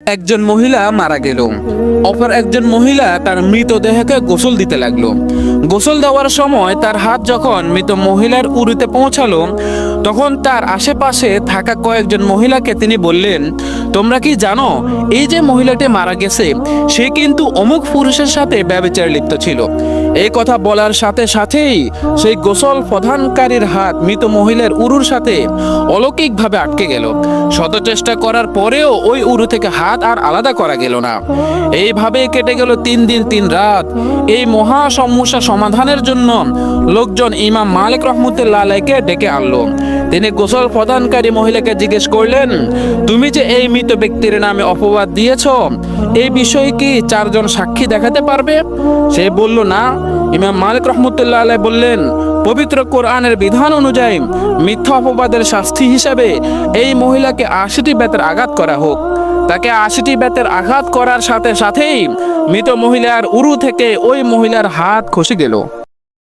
একজন মহিলা মারা গেল। অপর একজন মহিলা তার মৃতদেহকে গোসল দিতে লাগলো। গোসল দেওয়ার সময় তার হাত যখন মৃত মহিলার উরুতে পৌঁছালো, তখন তার আশেপাশে থাকা কয়েকজন মহিলাকে তিনি বললেন, তোমরা কি জানো এই যে মহিলাটি মারা গেছে সে কিন্তু অমুক পুরুষের সাথে ব্যভিচারে লিপ্ত ছিল। এই কথা বলার সাথে সাথেই সেই গোসল প্রদানকারীর হাত মৃত মহিলার উরুর সাথে অলৌকিকভাবে আটকে গেল। শত চেষ্টা করার পরেও ওই উরু থেকে হাত আর আলাদা করা গেল না। এইভাবে কেটে গেল 3 দিন 3 রাত। এই মহা সমস্যা সমাধানের জন্য লোকজন ইমাম মালিক রহমতুল্লাহ আলাইকে ডেকে আনলো। তিনি গোসল প্রদানকারী মহিলাকে জিজ্ঞেস করলেন, তুমি যে এই মৃত ব্যক্তির নামে অপবাদ দিয়েছ, এই বিষয়ে কি 4 জন সাক্ষী দেখাতে পারবে? সে বলল, না। ইমাম মালিক রহমতুল্লাহ আলাই বললেন, পবিত্র কোরআনের বিধান অনুযায়ী মিথ্যা অপবাদের শাস্তি হিসাবে এই মহিলাকে 80টি বেতের আঘাত করা হোক। তাকে 80টি বেতের আঘাত করার সাথে সাথেই মৃত মহিলার উরু থেকে ওই মহিলার হাত খসে গেল।